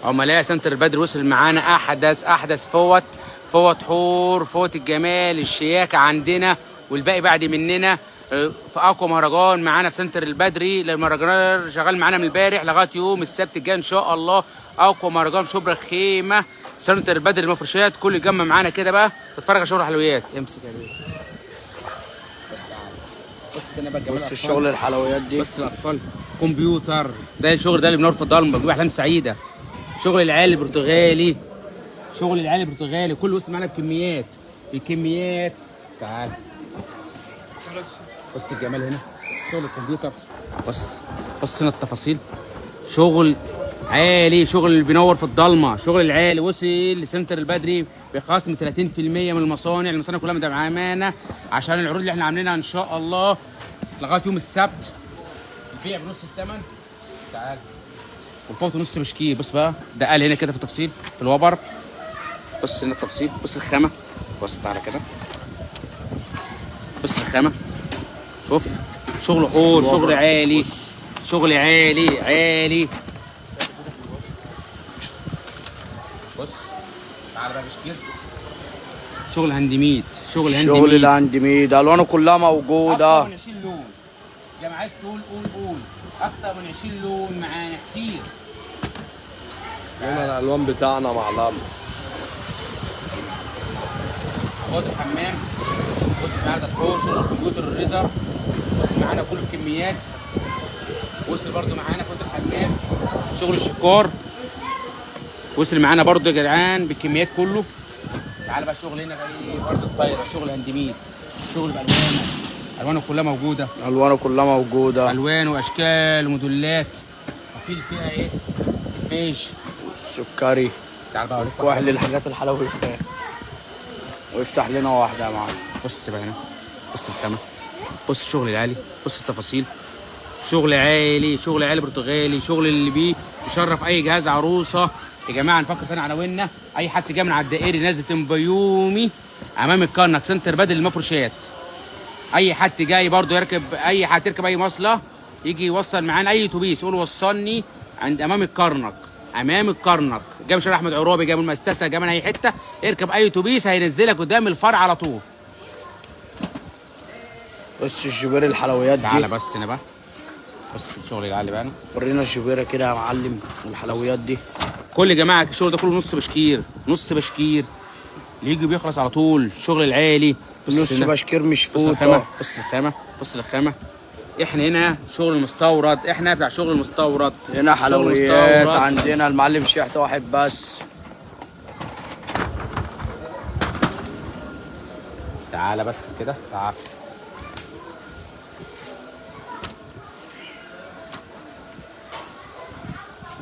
عملاء سنتر البدر وصل معانا احدث فوط حور، فوط الجمال الشياكه عندنا، والباقي بعد مننا. في اقوى مهرجان معانا في سنتر البدري، المهرجان شغال معانا من امبارح لغايه يوم السبت الجاي ان شاء الله. اقوى مهرجان شبرا الخيمه سنتر البدري المفروشات، كل يتجمع معانا كده بقى تتفرج على شغل الحلويات. امسك يا بيه. بص انا بقى بص الشغل الحلويات دي، بص الاطفال كمبيوتر، ده الشغل ده اللي بنور في الضلمه بيجيب احلام سعيده. شغل العيال البرتغالي، شغل العيال البرتغالي كله وصل معانا بكميات. تعال بص الجمال هنا، شغل الكمبيوتر. بص هنا التفاصيل، شغل عالي، شغل اللي بينور في الضلمه، شغل العالي. وصل لسنتر البدري بخصم 30% من المصانع كلها مدعمانا عشان العروض اللي احنا عاملينها ان شاء الله لغايه يوم السبت. البيع بنص الثمن. تعال والفوط نص بشكير. بص بقى ده قال هنا كده في التفصيل في الوبر. بص هنا التفصيل، بص الخامه، بص تعالى كده، بص الخامه، شوف شغل حور، شغل عالي، شغل عالي. بص تعالى بقى بشكير، شغل هاندميد، شغل الهاندميد الوانه كلها موجوده. اكتر من 20 لون، زي ما عايز تقول قول اكتر من 20 لون معانا كتير. هنا الالوان بتاعنا معلم. فوط الحمام، بص معانا الحوش، شغل الكمبيوتر الريزر، بص معانا كل الكميات. وصل برده معانا فوط الحمام، شغل الشكار وصل معانا برده يا جدعان بالكميات كله. تعالى بقى الشغل هنا بقى ايه برده الطايره، شغل هاندميد، شغل بالوانه، الوانه كلها موجوده، الوان واشكال وموديلات. وفي فيها ايه بيج السكري. تعال بقى اوريك واحد للحاجات الحلويات ويفتح لنا واحده يا معلم. بص بقى هنا، بص الخامه، بص الشغل العالي، بص التفاصيل، شغل عالي برتغالي، شغل اللي بيه يشرف اي جهاز عروسه. يا جماعه نفكر فين عناويننا، اي حد جاي من على الدائري نازل بيومي امام الكرنك سنتر بدر المفروشات. اي حد جاي برضو يركب، اي حد يركب اي مواصله يجي يوصل معانا اي اتوبيس يقول وصلني عند امام الكرنك جاي من شارع احمد عرابي، جاي من المؤسسه، جاي من اي حته، اركب اي اتوبيس هينزلك قدام الفرع على طول. بص الجبير الحلويات دي، تعالى بس هنا بقى، بص الشغل العالي بقى، ورينا الجبيره كده يا معلم والحلويات دي. كل يا جماعه الشغل ده كله نص بشكير اللي يجي بيخلص على طول. شغل العالي، نص بشكير مش فوطه. بص الخامه. احنا هنا شغل المستورد، احنا بتاع شغل المستورد. هنا حلويات عندنا المعلم شيحته واحد بس. تعالى بس كده، تعال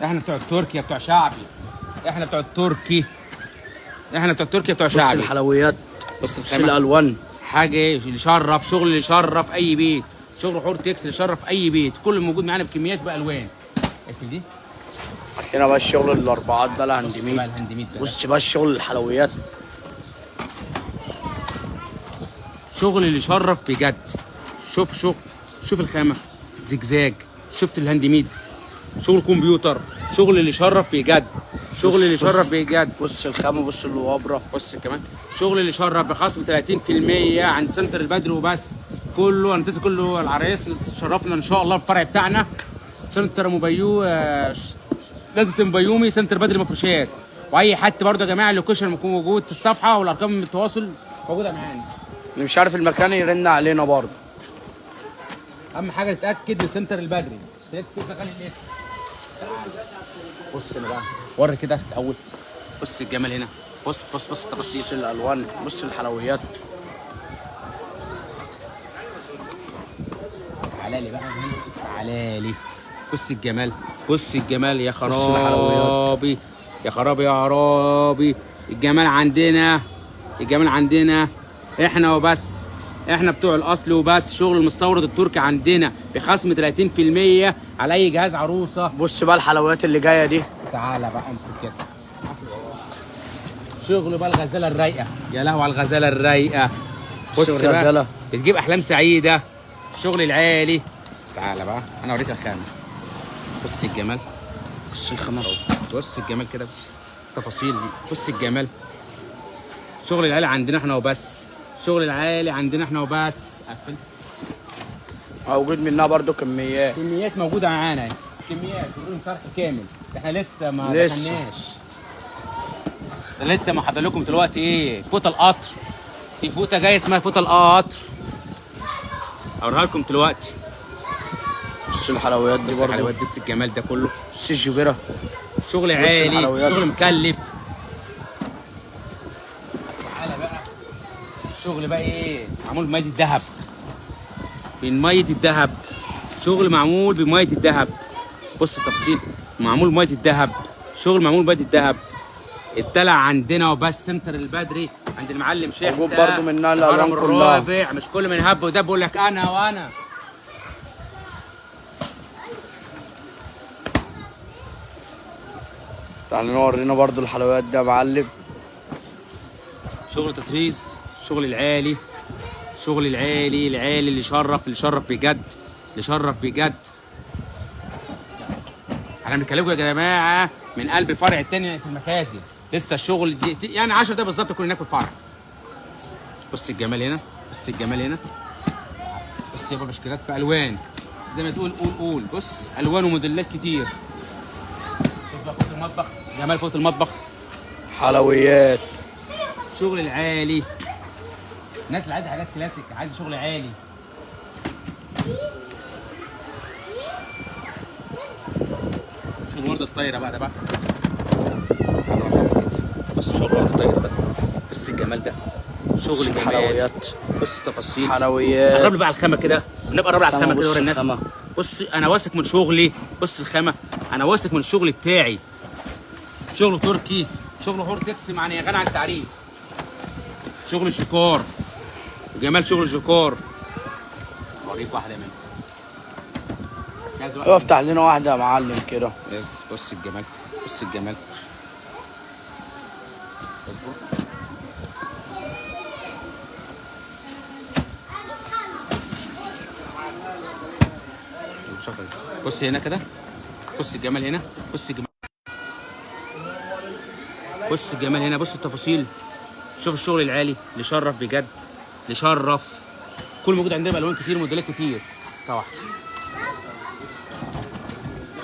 احنا بتوع تركيا بتوع شعبي، احنا بتوع تركيا بتوع شعبي. بص الحلويات، بص الالوان، حاجه اللي يشرف، شغل اللي يشرف اي بيت، شغل حور تكس اللي يشرف اي بيت، كل موجود معانا بكميات بالوان. اقفل دي. هنا بقى الشغل الاربعات ده الهاندميد. بص بقى الشغل الحلويات، شغل اللي يشرف بجد. شوف الخامه زجزاج، شفت الهاندميد، شغل كمبيوتر، شغل اللي يشرف بجد، بص الخامه، بص الوبره، بص كمان شغل اللي يشرف بخصم 30% عند سنتر البدر وبس. كله هنتصل، كله العرايس شرفنا ان شاء الله في الفرع بتاعنا سنتر لازم بيومي سنتر بدر مفروشات. واي حد برضه يا جماعه اللوكيشن بيكون موجود في الصفحه والارقام التواصل موجوده معانا. اللي مش عارف المكان يرن علينا برضه. اهم حاجه تتاكد من سنتر البدري، لسه غالي لسه. بص هنا بقى وري كده الاول، بص الجمال هنا، بص التفاصيل، بص الالوان، بص الحلويات. تعالى لي بقى هنا، بص الجمال يا خرابي، بص الحلويات، يا خرابي يا عرابي. الجمال عندنا احنا وبس، احنا بتوع الاصل وبس. شغل المستورد التركي عندنا بخصم 30% على اي جهاز عروسه. بص بقى الحلويات اللي جايه دي. تعالى بقى امسك كده، شغل بقى الغزاله الرايقه، يا لهوي على الغزاله الرايقه. بص بقى بتجيب احلام سعيده، شغل العالي. تعالى بقى انا اوريك الخامه، بص الجمال، بص الخامه. بص الجمال كده، بص التفاصيل دي، بص الجمال. شغل العالي عندنا احنا وبس، شغل العالي عندنا احنا وبس. قفل. موجود منها برضو كميات. كميات موجوده معانا اهي، كميات بدون صرف كامل. احنا لسه ما لسه. دخلناش، لسه ما حضر لكم دلوقتي ايه، فوطه القطر. في فوطه جايه اسمها فوطه القطر، اوريها لكم دلوقتي. بص الحلويات دي بص برضو. الحلويات، بص الجمال ده كله. بص الجبيرة. شغل عالي، الحلويات. شغل مكلف. تعالى بقى، شغل بقى ايه، معمول بمية الذهب، من مية الذهب. شغل معمول بمية الذهب. بص التفاصيل، معمول بمية الذهب، شغل معمول بمية الذهب. الدلع عندنا وبس. سنتر البدري عند المعلم شحتة، موجود برضو منها الألوان الهرم كلها. الرابع. مش كل من هب وده بقول لك انا وانا. تعالى نورينا برضو الحلويات ده يا معلم. شغل تطريز، شغل العالي، شغل العالي، العالي اللي يشرف، اللي يشرف بجد، اللي يشرف بجد. انا بنكلمكم يا جماعه من قلب الفرع الثاني في المخازن. لسه الشغل دي يعني 10 دقايق بالظبط كنا هناك في الفرع. بص الجمال هنا، بص الجمال هنا. بص يابا مشكلات بالوان زي ما تقول، قول. بص الوان وموديلات كتير. بص بقى فوق المطبخ، جمال فوق المطبخ. حلويات. شغل العالي. الناس اللي عايزه حاجات كلاسيك، عايزه شغل عالي. شغل ورده الطايره بقى ده بقى. بص شغل ورده الطايره ده، بص الجمال ده. شغل جمال. حلويات. بص التفاصيل. حلويات. قرب لي بقى على الخامه كده، ونبقى قرب على الخامه كده بص ورا الناس. الخامة. بص انا واثق من شغلي، بص الخامه. انا واثق من الشغل بتاعي. شغل تركي، شغل هورتكس يعني غني عن التعريف. شغل شيكار، جمال شغل شيكار. اوريك واحده منهم. افتح لنا واحدة يا معلم كده. يس. بص الجمال، بص الجمال. اصبر. بص هنا كده، بص الجمال هنا، بص الجمال، بص الجمال هنا، بص التفاصيل. شوف الشغل العالي اللي يشرف بجد، اللي يشرف. كل موجود عندنا بالوان كتير وموديلات كتير. واحده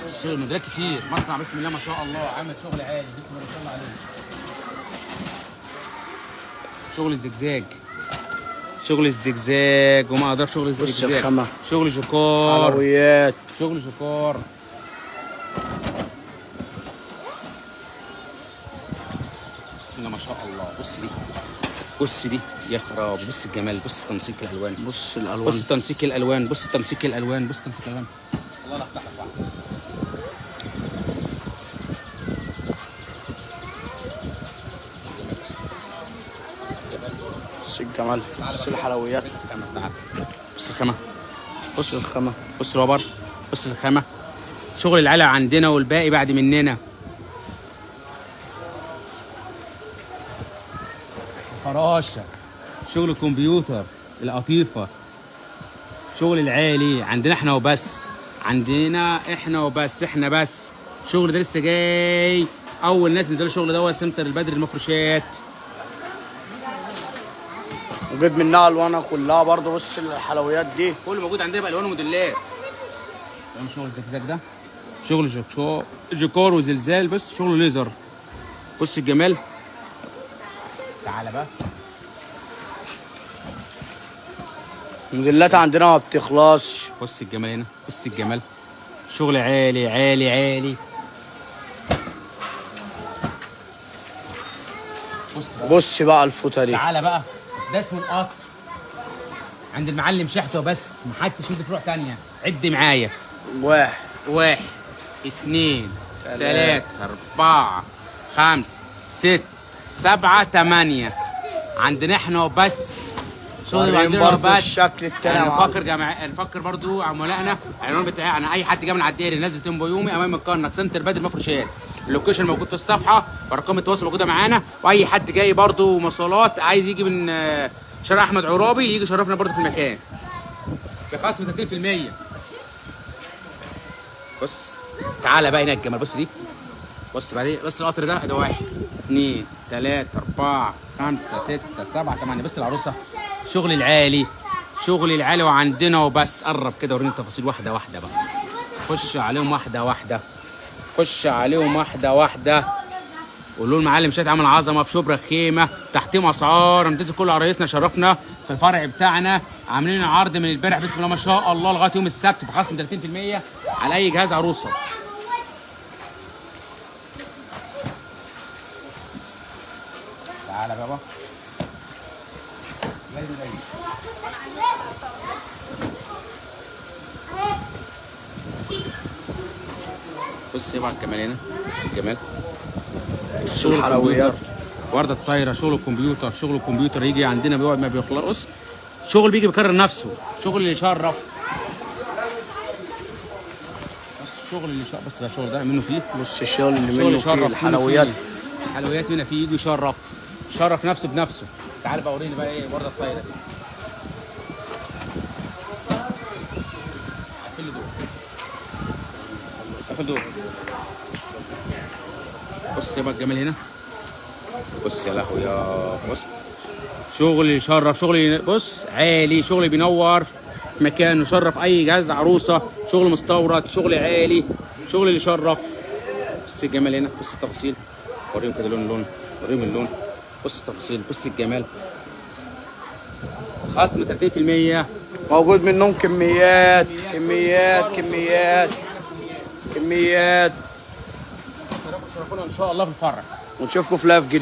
بص موديلات كتير. مصنع بسم الله ما شاء الله عامل شغل عالي، بسم الله ما شاء الله عليه. شغل الزجزاج، شغل الزجزاج وما ادراك شغل الزجزاج. الخامة. شغل جوكار، حلويات. شغل جوكار. بسم الله ما شاء الله. بص دي، بص دي يا خراب. بص الجمال، بص تنسيق الالوان، بص الألوان. بص تنسيق الالوان، بص تنسيق الالوان، بص تنسيق الالوان. الله لا يفتح لك واحد. بص الجمال. بص الحلويات. بص الخامة، بص الخامة. بص الرابر، بص الخامة. شغل العلا عندنا والباقي بعد مننا. فراشة، شغل الكمبيوتر، القطيفة. شغل العالي عندنا احنا وبس، عندنا احنا وبس، احنا بس. شغل ده لسه جاي، اول ناس نزلوا الشغل ده سنتر البدري المفروشات. وجيب منها الوانها كلها برضو. بص الحلويات دي كله موجود عندنا بالوان وموديلات. تمام. شغل الزجزاج ده شغل جوكار وزلزال، بس شغل ليزر. بص الجمال. تعالى بقى. الموديلات عندنا ما بتخلصش. بص الجمال هنا، بص الجمال. شغل عالي عالي عالي. بص بقى الفوطه دي. تعالى بقى، ده اسمه القطر عند المعلم شحته وبس، محدش ينزل فروع تانية. عد معايا. واحد، اتنين، تلاتة، أربعة، خمسة، ستة، سبعة، تمانية. عندنا احنا وبس. شغل عندنا برضو وبس. الشكل التاني. نفكر برضو عملائنا. العنوان بتاعي انا اي حد جاي من على الدائري نازل تيمبو يومي امام الكرنك سنتر بدر مفروشات. اللوكيشن موجود في الصفحه وارقام التواصل موجوده معانا. واي حد جاي برضو مواصلات عايز يجي من شارع احمد عرابي يجي يشرفنا برضو في المكان بخصم 30%. بص تعالى بقى هنا الجمال. بص دي، بص بعدين، بص القطر ده، ده 1 2 3 4 5 6 7 8. بص العروسه، شغل العالي، شغل العالي وعندنا وبس. قرب كده وريني التفاصيل واحده واحده بقى. خش عليهم واحده واحده، خش عليهم واحده واحده. قولوا المعلم شات عامل عظمه في شبرا خيمه، تحتيم اسعار. نمتسك كل عرايسنا، شرفنا في الفرع بتاعنا. عاملين عرض من البارح بسم الله ما شاء الله لغايه يوم السبت بخصم 30% على اي جهاز عروسه. تعالى بابا. بص بقى الجمال هنا، بص الجمال. شغل الحلويات، ورده الطايره، شغل الكمبيوتر، شغل الكمبيوتر يجي عندنا بيقعد ما بيخلص. شغل بيجي بيكرر نفسه، شغل اللي يشرف. بص الشغل اللي يشرف، بس ده الشغل ده منه فيه. بص الشغل اللي شغل منه فيه يشرف، الحلويات. الحلويات منها فيه، يجي يشرف، يشرف نفسه بنفسه. تعال بقى وريني بقى ايه ورده الطايره دي. قفل دول، قفل دول. بص بقى الجمال هنا، بص يا لهوي يا بص. شغل يشرف، شغل بص عالي، شغل بينور مكان، يشرف اي جهاز عروسه. شغل مستورد، شغل عالي، شغل اللي يشرف. بص الجمال هنا، بص التفاصيل. وريهم كده لون، وريهم اللون. بص التفاصيل، بص الجمال. خصم 30%. موجود منهم كميات كميات كميات كميات. شرفونا ان شاء الله في الفرع. ونشوفكم في لايف جديد.